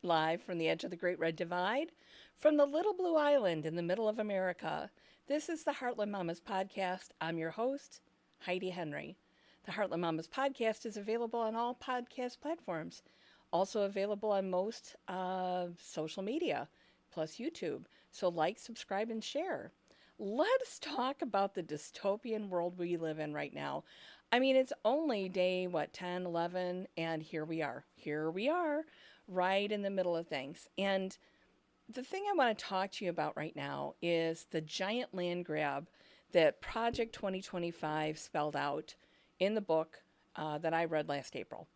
live from the edge of the Great Red Divide, from the Little Blue Island in the middle of America. This is the Heartland Mamas podcast. I'm your host, Heidi Henry. The Heartland Mamas podcast is available on all podcast platforms, also available on most social media, plus YouTube. So, like, subscribe, and share. Let's talk about the dystopian world we live in right now. I mean, it's only day, 10, 11, and here we are. Here we are, right in the middle of things. And the thing I want to talk to you about right now is the giant land grab that Project 2025 spelled out in the book that I read last April.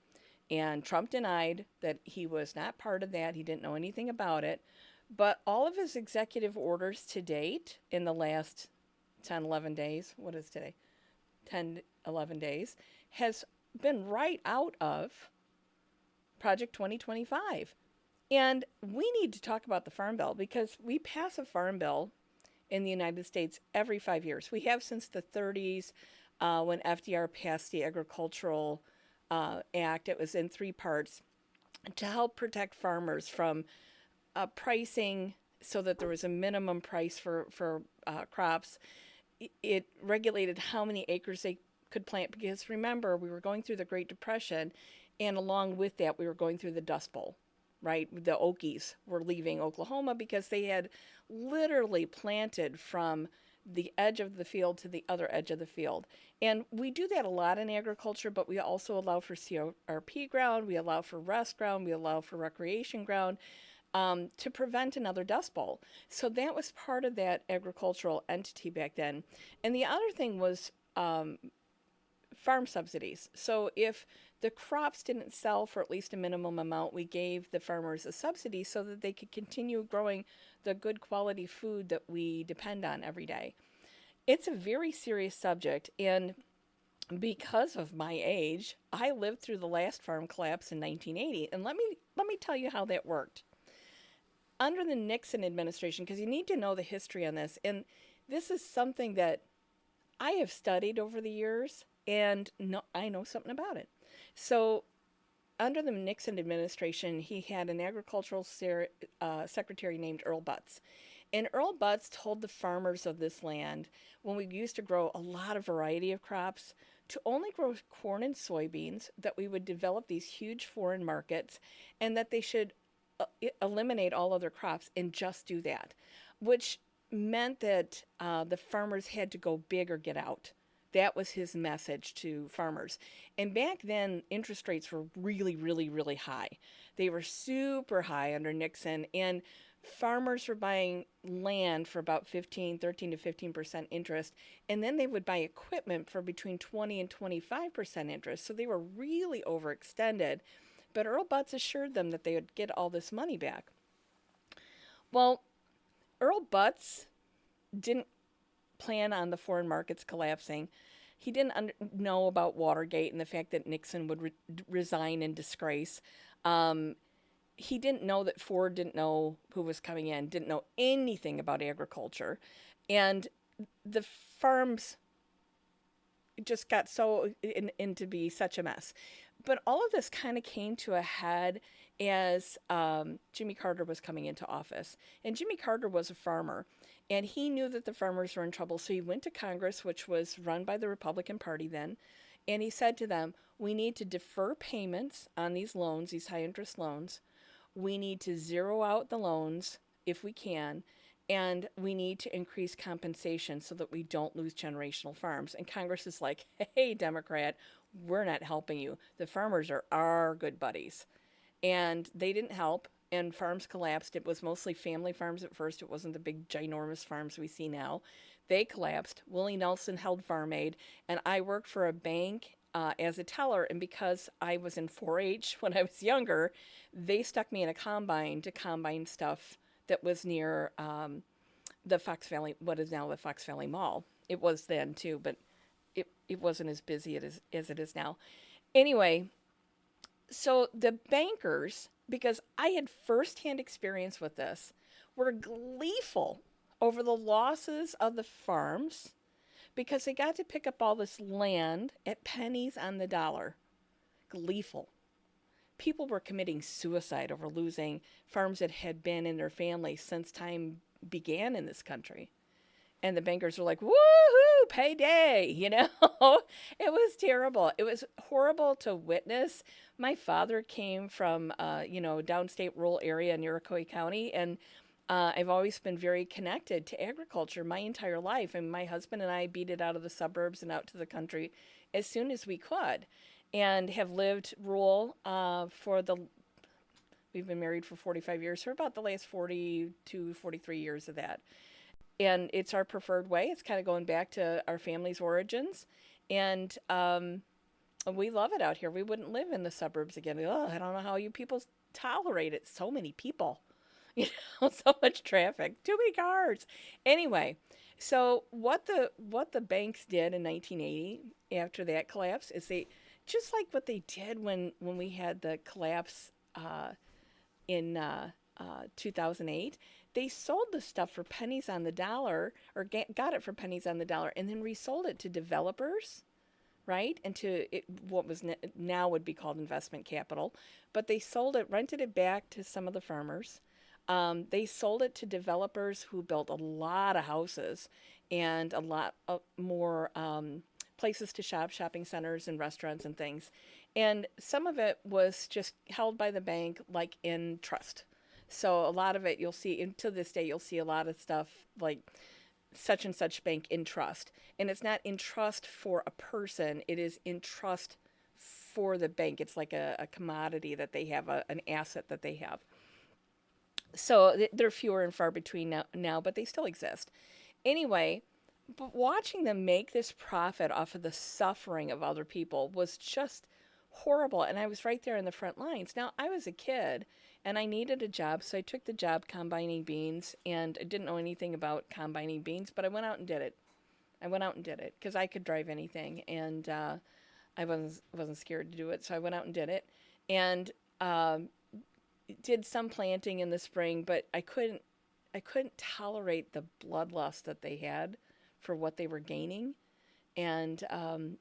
And Trump denied that he was not part of that. He didn't know anything about it. But all of his executive orders to date in the last 10, 11 days, what is today? 10, 11 days, has been right out of Project 2025. And we need to talk about the Farm Bill because we pass a Farm Bill in the United States every 5 years. We have since the 30s when FDR passed the Agricultural Act. It was in three parts to help protect farmers from pricing so that there was a minimum price for crops. It regulated how many acres they could plant because remember, we were going through the Great Depression, and along with that, we were going through the Dust Bowl, right? The Okies were leaving Oklahoma because they had literally planted from the edge of the field to the other edge of the field. And we do that a lot in agriculture, but we also allow for CRP ground, we allow for rest ground, we allow for recreation ground to prevent another Dust Bowl. So that was part of that agricultural entity back then. And the other thing was farm subsidies. So if the crops didn't sell for at least a minimum amount, we gave the farmers a subsidy so that they could continue growing the good quality food that we depend on every day. It's a very serious subject, and because of my age, I lived through the last farm collapse in 1980, and let me tell you how that worked. Under the Nixon administration, because you need to know the history on this, and this is something that I have studied over the years, and I know something about it. So, under the Nixon administration, he had an agricultural secretary named Earl Butz. And Earl Butz told the farmers of this land, when we used to grow a lot of variety of crops, to only grow corn and soybeans, that we would develop these huge foreign markets, and that they should eliminate all other crops and just do that, which meant that the farmers had to go big or get out. That was his message to farmers. And back then, interest rates were really, really, really high. They were super high under Nixon, and farmers were buying land for about 13 to 15% interest, and then they would buy equipment for between 20 and 25% interest. So they were really overextended. But Earl Butz assured them that they would get all this money back. Well, Earl Butz didn't plan on the foreign markets collapsing. He didn't know about Watergate and the fact that Nixon would resign in disgrace. He didn't know that Ford didn't know who was coming in, didn't know anything about agriculture. And the farms just got so into be such a mess. But all of this kind of came to a head as Jimmy Carter was coming into office. And Jimmy Carter was a farmer, and he knew that the farmers were in trouble. So he went to Congress, which was run by the Republican Party then, and he said to them, we need to defer payments on these loans, these high interest loans. We need to zero out the loans if we can, and we need to increase compensation so that we don't lose generational farms. And Congress is like, hey, Democrat, we're not helping you. The farmers are our good buddies. And they didn't help, and farms collapsed. It was mostly family farms at first. It wasn't the big, ginormous farms we see now. They collapsed. Willie Nelson held Farm Aid, and I worked for a bank as a teller. And because I was in 4-H when I was younger, they stuck me in a combine to combine stuff that was near the Fox Valley, what is now the Fox Valley Mall. It was then too, but it wasn't as busy as it is now. Anyway, so the bankers, because I had firsthand experience with this, were gleeful over the losses of the farms because they got to pick up all this land at pennies on the dollar. Gleeful. people were committing suicide over losing farms that had been in their family since time began in this country. And the bankers were like, woohoo, payday, you know? It was terrible. It was horrible to witness. My father came from, downstate rural area in Iroquois County, and I've always been very connected to agriculture my entire life. And my husband and I beat it out of the suburbs and out to the country as soon as we could, and have lived rural we've been married for 45 years, for about the last 42, 43 years of that. And it's our preferred way. It's kind of going back to our family's origins. And we love it out here. We wouldn't live in the suburbs again. Oh, I don't know how you people tolerate it. So many people, so much traffic, too many cars. Anyway, so what the banks did in 1980 after that collapse is they, just like what they did when we had the collapse in 2008, they sold the stuff for pennies on the dollar, or got it for pennies on the dollar, and then resold it to developers, right? And to what was now would be called investment capital. But they sold it, rented it back to some of the farmers. They sold it to developers who built a lot of houses and a lot of more places to shop, shopping centers and restaurants and things. And some of it was just held by the bank, like in trust. So a lot of it you'll see, and to this day, you'll see a lot of stuff like such and such bank in trust. And it's not in trust for a person, it is in trust for the bank. It's like a commodity that they have, an asset that they have. So they're fewer and far between now, but they still exist. Anyway, but watching them make this profit off of the suffering of other people was just horrible. And I was right there in the front lines. Now, I was a kid and I needed a job, so I took the job combining beans, and I didn't know anything about combining beans, but I went out and did it. I went out and did it because I could drive anything, and I wasn't scared to do it, so I went out and did it, and did some planting in the spring, but I couldn't tolerate the bloodlust that they had for what they were gaining. And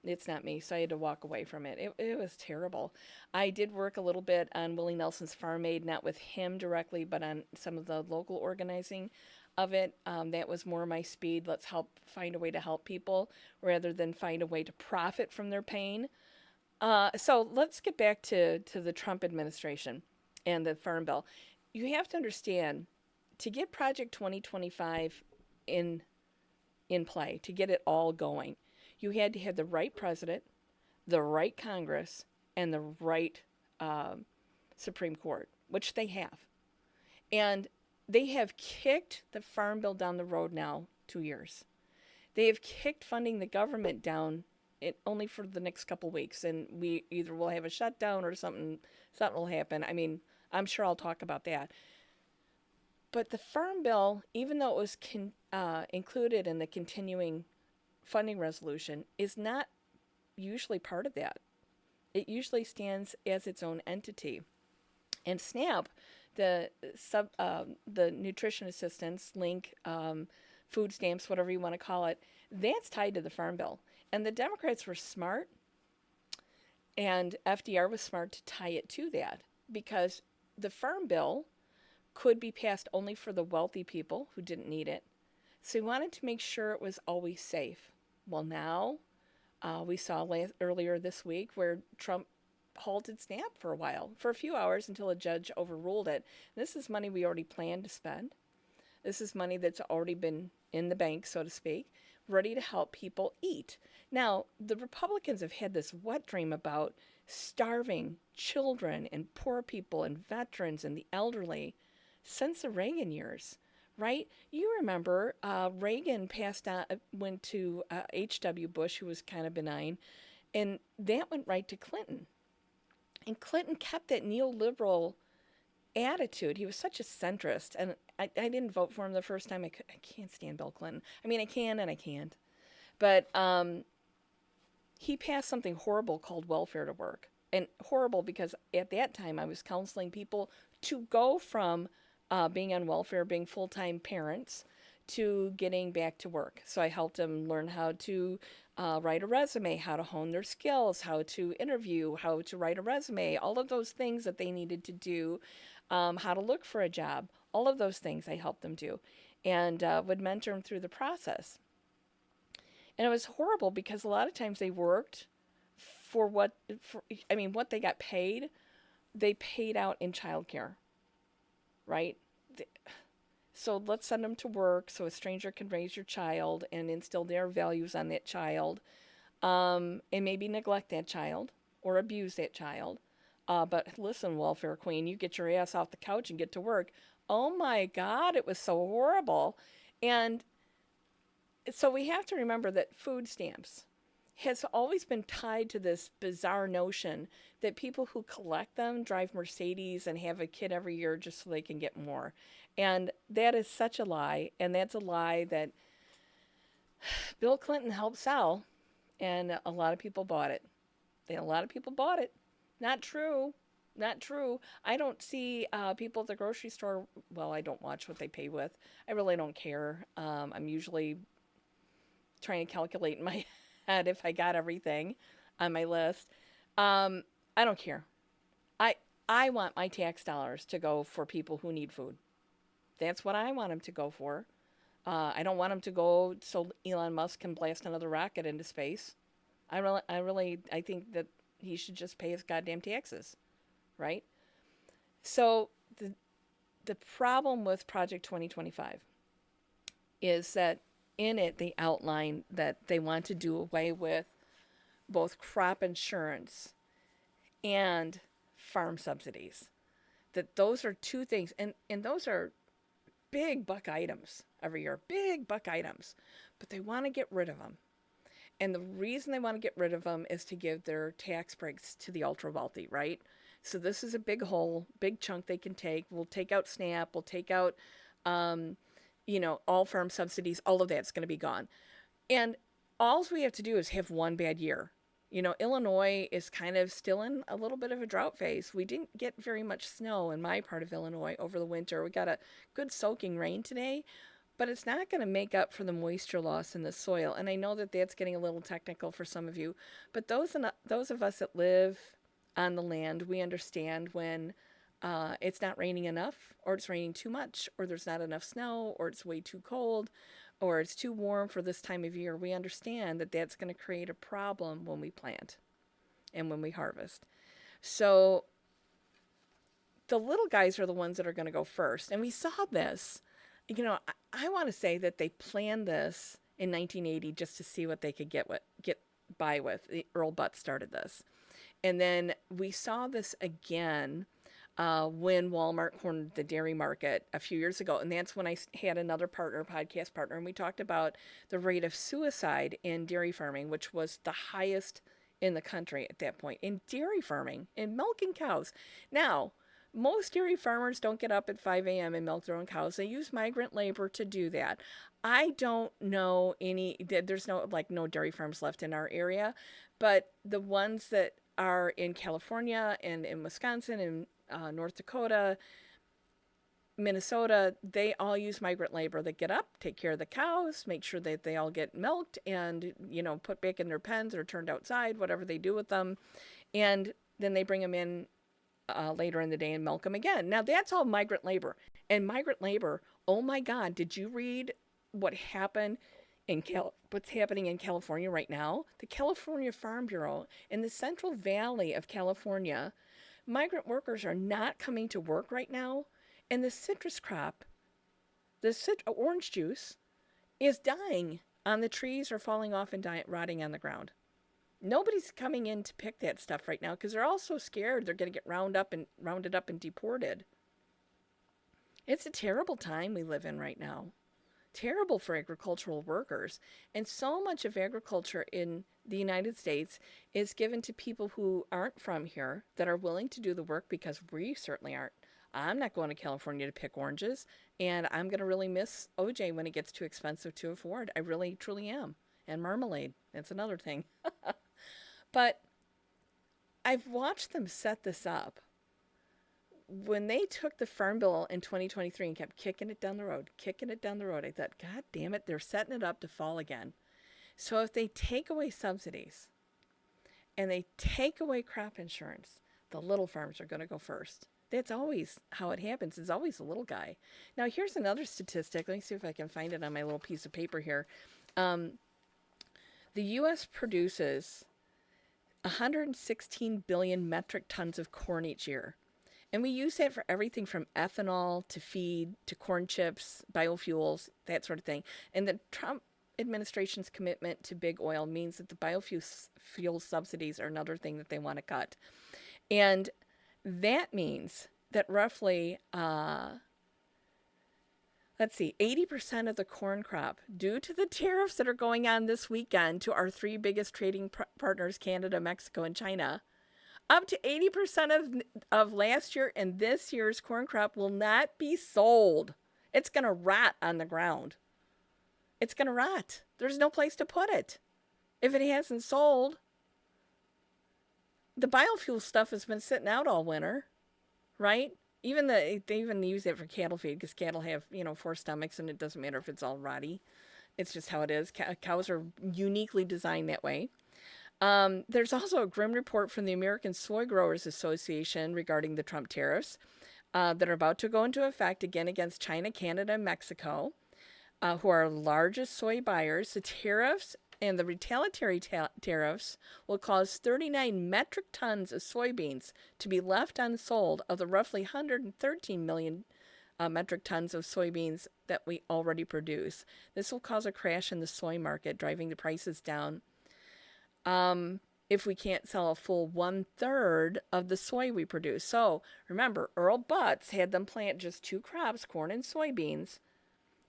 it's not me, so I had to walk away from it. It was terrible. I did work a little bit on Willie Nelson's Farm Aid, not with him directly, but on some of the local organizing of it. That was more my speed. Let's find a way to help people rather than find a way to profit from their pain. So let's get back to the Trump administration and the Farm Bill. You have to understand, to get Project 2025 in play, to get it all going, you had to have the right president, the right Congress, and the right Supreme Court, which they have. And they have kicked the Farm Bill down the road now 2 years. They have kicked funding the government down only for the next couple weeks, and we either will have a shutdown or something will happen. I mean, I'm sure I'll talk about that. But the Farm Bill, even though it was included in the continuing funding resolution, is not usually part of that. It usually stands as its own entity. And SNAP, the nutrition assistance, link, food stamps, whatever you want to call it, that's tied to the Farm Bill. And the Democrats were smart, and FDR was smart to tie it to that, because the Farm Bill could be passed only for the wealthy people who didn't need it. So he wanted to make sure it was always safe. Well, now we saw earlier this week where Trump halted SNAP for a while, for a few hours, until a judge overruled it. This is money we already planned to spend. This is money that's already been in the bank, so to speak, ready to help people eat. Now, the Republicans have had this wet dream about starving children and poor people and veterans and the elderly since the Reagan years, right? You remember Reagan went to H.W. Bush, who was kind of benign, and that went right to Clinton. And Clinton kept that neoliberal attitude. He was such a centrist, and I didn't vote for him the first time. I can't stand Bill Clinton. I mean, I can and I can't. But he passed something horrible called welfare to work. And horrible because at that time I was counseling people to go from being on welfare, being full-time parents, to getting back to work. So I helped them learn how to write a resume, how to hone their skills, how to interview, how to write a resume, all of those things that they needed to do, how to look for a job, all of those things I helped them do, and would mentor them through the process. And it was horrible because a lot of times they worked for what they got paid, they paid out in childcare, right? So let's send them to work so a stranger can raise your child and instill their values on that child, and maybe neglect that child or abuse that child. But listen, welfare queen, you get your ass off the couch and get to work. Oh my God, it was so horrible. And so we have to remember that food stamps has always been tied to this bizarre notion that people who collect them drive Mercedes and have a kid every year just so they can get more. And that is such a lie. And that's a lie that Bill Clinton helped sell. And a lot of people bought it. And a lot of people bought it. Not true. Not true. I don't see people at the grocery store. Well, I don't watch what they pay with. I really don't care. I'm usually trying to calculate in my head if I got everything on my list. I don't care. I I want my tax dollars to go for people who need food. That's what I want them to go for. I don't want them to go so Elon Musk can blast another rocket into space. I think that he should just pay his goddamn taxes, right? So the problem with Project 2025 is that in it they outline that they want to do away with both crop insurance and farm subsidies. That those are two things, and those are big buck items every year, big buck items, but they want to get rid of them. And the reason they want to get rid of them is to give their tax breaks to the ultra wealthy, right? So this is a big hole, big chunk they can take. We'll take out SNAP, we'll take out, all farm subsidies, all of that's going to be gone. And all we have to do is have one bad year. Illinois is kind of still in a little bit of a drought phase. We didn't get very much snow in my part of Illinois over the winter. We got a good soaking rain today, but it's not going to make up for the moisture loss in the soil. And I know that that's getting a little technical for some of you, but those of us that live on the land, we understand when it's not raining enough, or it's raining too much, or there's not enough snow, or it's way too cold, or it's too warm for this time of year. We understand that that's going to create a problem when we plant and when we harvest. So the little guys are the ones that are going to go first. And we saw this. I want to say that they planned this in 1980 just to see what they could get by with. Earl Butz started this. And then we saw this again when Walmart cornered the dairy market a few years ago. And that's when I had another podcast partner, and we talked about the rate of suicide in dairy farming, which was the highest in the country at that point, in dairy farming, in milking cows. Now, most dairy farmers don't get up at 5 a.m. and milk their own cows. They use migrant labor to do that. I don't know there's no dairy farms left in our area, but the ones that are in California and in Wisconsin and North Dakota, Minnesota, they all use migrant labor. They get up, take care of the cows, make sure that they all get milked and, put back in their pens or turned outside, whatever they do with them. And then they bring them in later in the day and milk them again. Now, that's all migrant labor. And migrant labor, oh my God, did you read what happened what's happening in California right now? The California Farm Bureau in the Central Valley of California, migrant workers are not coming to work right now, and the citrus crop, orange juice, is dying on the trees or falling off and rotting on the ground. Nobody's coming in to pick that stuff right now because they're all so scared they're going to get rounded up and deported. It's a terrible time we live in right now. Terrible for agricultural workers. And so much of agriculture in the United States is given to people who aren't from here, that are willing to do the work, because we certainly aren't. I'm not going to California to pick oranges, and I'm going to really miss OJ when it gets too expensive to afford. I really, truly am. And marmalade. That's another thing. But I've watched them set this up when they took the Farm Bill in 2023 and kept kicking it down the road, I thought, God damn it, they're setting it up to fall again. So if they take away subsidies and they take away crop insurance, the little farms are going to go first. That's always how it happens. It's always the little guy. Now, here's another statistic. Let me see if I can find it on my little piece of paper here. The U.S. produces 116 billion metric tons of corn each year. And we use that for everything from ethanol to feed to corn chips, biofuels, that sort of thing. And the Trump administration's commitment to big oil means that the biofuel subsidies are another thing that they want to cut. And that means that roughly, 80% of the corn crop, due to the tariffs that are going on this weekend to our three biggest trading partners, Canada, Mexico, and China, up to 80% of last year and this year's corn crop will not be sold. It's going to rot on the ground. It's going to rot. There's no place to put it. If it hasn't sold, the biofuel stuff has been sitting out all winter, right? They even use it for cattle feed because cattle have, 4 stomachs and it doesn't matter if it's all rotty. It's just how it is. Cows are uniquely designed that way. There's also a grim report from the American Soy Growers Association regarding the Trump tariffs that are about to go into effect again against China, Canada, and Mexico, who are our largest soy buyers. The tariffs and the retaliatory tariffs will cause 39 metric tons of soybeans to be left unsold of the roughly 113 million metric tons of soybeans that we already produce. This will cause a crash in the soy market, driving the prices down. If we can't sell a full 1/3 of the soy we produce. So remember, Earl Butz had them plant just 2 crops, corn and soybeans.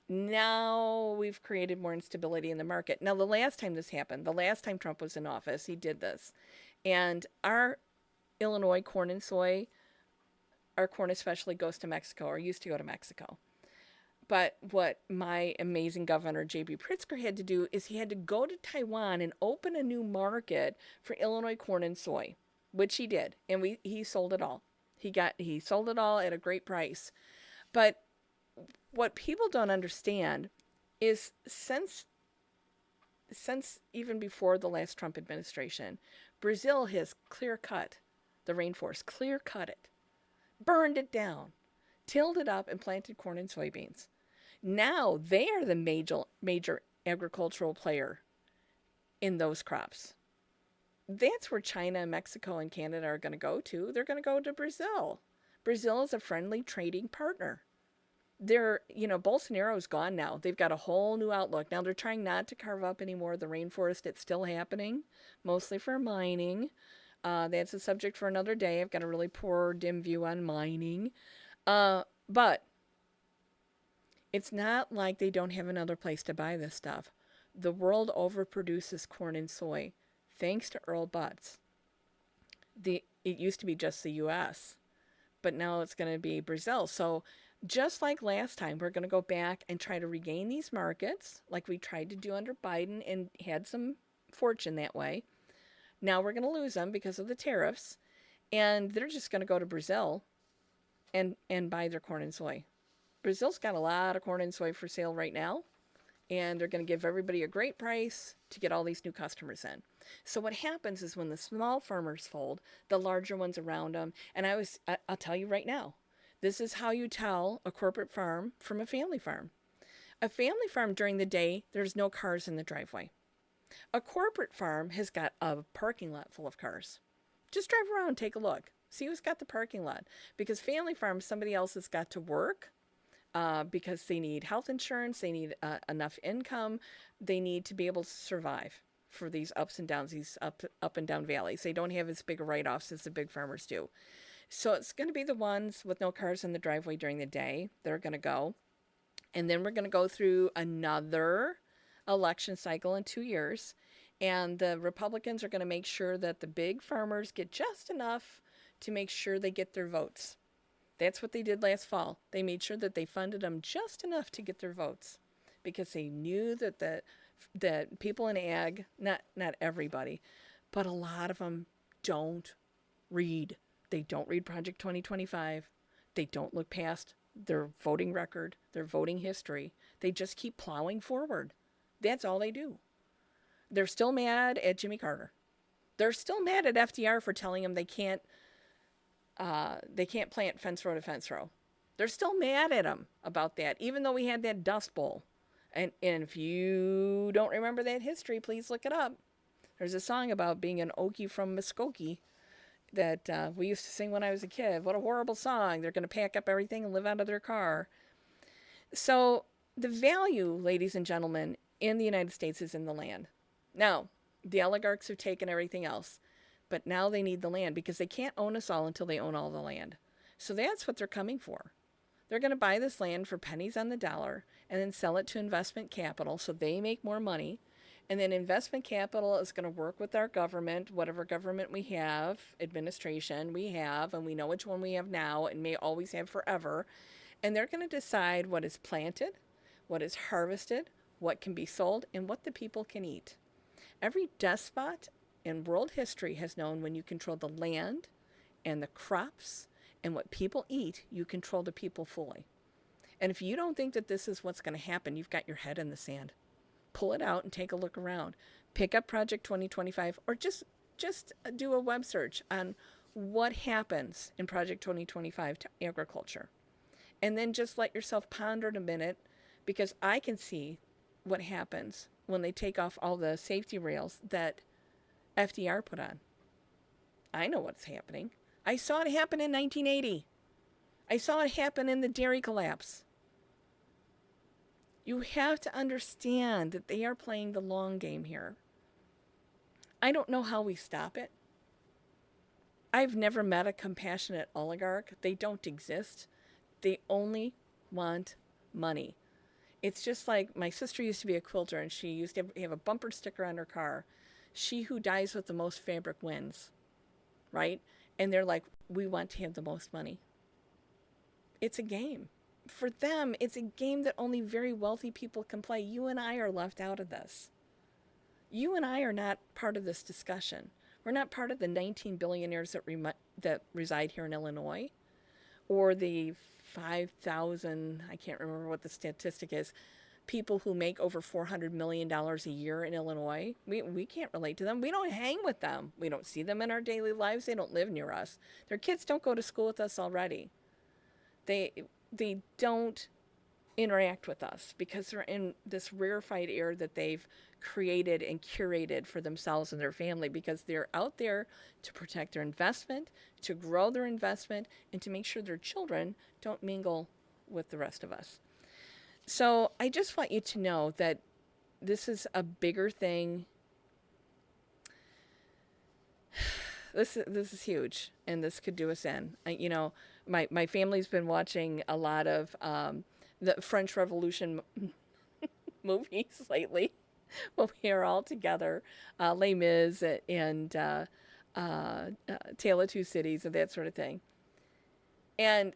Now we've created more instability in the market. Now, the last time this happened, the last time Trump was in office, he did this. And our Illinois corn and soy, our corn especially, goes to Mexico, or used to go to Mexico. But what my amazing governor, J.B. Pritzker, had to do is he had to go to Taiwan and open a new market for Illinois corn and soy, which he did. And he sold it all. He sold it all at a great price. But what people don't understand is since even before the last Trump administration, Brazil has clear-cut the rainforest, clear-cut it, burned it down, tilled it up, and planted corn and soybeans. Now they are the major agricultural player in those crops. That's where China, Mexico, and Canada are going to go to. They're going to go to Brazil. Brazil is a friendly trading partner. Bolsonaro's gone now. They've got a whole new outlook. Now they're trying not to carve up any more of the rainforest. It's still happening, mostly for mining. That's a subject for another day. I've got a really poor, dim view on mining. But it's not like they don't have another place to buy this stuff. The world overproduces corn and soy, thanks to Earl Butz. It used to be just the U.S., but now it's going to be Brazil. So just like last time, we're going to go back and try to regain these markets like we tried to do under Biden and had some fortune that way. Now we're going to lose them because of the tariffs, and they're just going to go to Brazil and buy their corn and soy. Brazil's got a lot of corn and soy for sale right now, and they're going to give everybody a great price to get all these new customers in. So what happens is when the small farmers fold, the larger ones around them, and I'll tell you right now, this is how you tell a corporate farm from a family farm. A family farm during the day, there's no cars in the driveway. A corporate farm has got a parking lot full of cars. Just drive around and take a look. See who's got the parking lot. Because family farms, somebody else has got to work because they need health insurance, they need enough income, they need to be able to survive for these ups and downs, these up and down valleys. They don't have as big a write-offs as the big farmers do. So it's going to be the ones with no cars in the driveway during the day. They're going to go. And then we're going to go through another election cycle in 2 years. And the Republicans are going to make sure that the big farmers get just enough to make sure they get their votes. That's what they did last fall. They made sure that they funded them just enough to get their votes because they knew that people in ag, not everybody, but a lot of them don't read. They don't read Project 2025. They don't look past their voting record, their voting history. They just keep plowing forward. That's all they do. They're still mad at Jimmy Carter. They're still mad at FDR for telling them they can't plant fence row to fence row. They're still mad at him about that, even though we had that Dust Bowl. And if you don't remember that history, please look it up. There's a song about being an Okie from Muskogee that we used to sing when I was a kid. What a horrible song. They're going to pack up everything and live out of their car. So the value, ladies and gentlemen, in the United States is in the land. Now, the oligarchs have taken everything else, but now they need the land because they can't own us all until they own all the land. So that's what they're coming for. They're going to buy this land for pennies on the dollar and then sell it to investment capital so they make more money. And then investment capital is going to work with our government, whatever government we have, administration we have, and we know which one we have now and may always have forever. And they're going to decide what is planted, what is harvested, what can be sold, and what the people can eat. Every despot in world history has known when you control the land and the crops and what people eat, you control the people fully. And if you don't think that this is what's going to happen, you've got your head in the sand. Pull it out and take a look around. Pick up Project 2025 or just do a web search on what happens in Project 2025 to agriculture. And then just let yourself ponder it a minute, because I can see what happens when they take off all the safety rails that FDR put on. I know what's happening. I saw it happen in 1980. I saw it happen in the dairy collapse. You have to understand that they are playing the long game here. I don't know how we stop it. I've never met a compassionate oligarch. They don't exist. They only want money. It's just like my sister used to be a quilter, and she used to have a bumper sticker on her car. She who dies with the most fabric wins, right? And they're like, we want to have the most money. It's a game. For them, it's a game that only very wealthy people can play. You and I are left out of this. You and I are not part of this discussion. We're not part of the 19 billionaires that reside here in Illinois, or the 5,000, I can't remember what the statistic is, people who make over $400 million a year in Illinois. We can't relate to them. We don't hang with them. We don't see them in our daily lives. They don't live near us. Their kids don't go to school with us already. They don't interact with us because they're in this rarefied air that they've created and curated for themselves and their family, because they're out there to protect their investment, to grow their investment, and to make sure their children don't mingle with the rest of us. So I just want you to know that this is a bigger thing. This is huge, and this could do us in. My family's been watching a lot of the French Revolution movies lately when we are all together, Les Mis and Tale of Two Cities and that sort of thing. And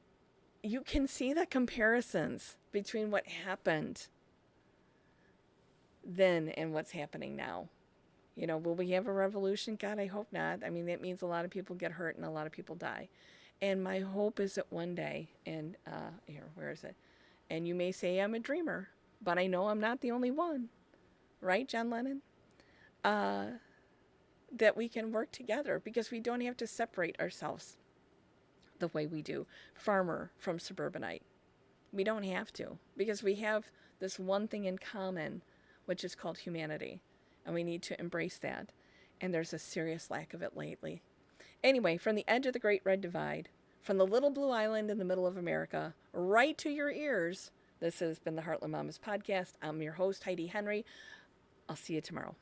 you can see the comparisons between what happened then and what's happening now. Will we have a revolution? God, I hope not. I mean, that means a lot of people get hurt and a lot of people die. And my hope is that one day, and where is it? And you may say I'm a dreamer, but I know I'm not the only one. Right, John Lennon? That we can work together, because we don't have to separate ourselves the way we do. Farmer from suburbanite. We don't have to, because we have this one thing in common, which is called humanity. And we need to embrace that. And there's a serious lack of it lately. Anyway, from the edge of the Great Red Divide, from the little blue island in the middle of America, right to your ears, this has been the Heartland Mamas Podcast. I'm your host, Heidi Henry. I'll see you tomorrow.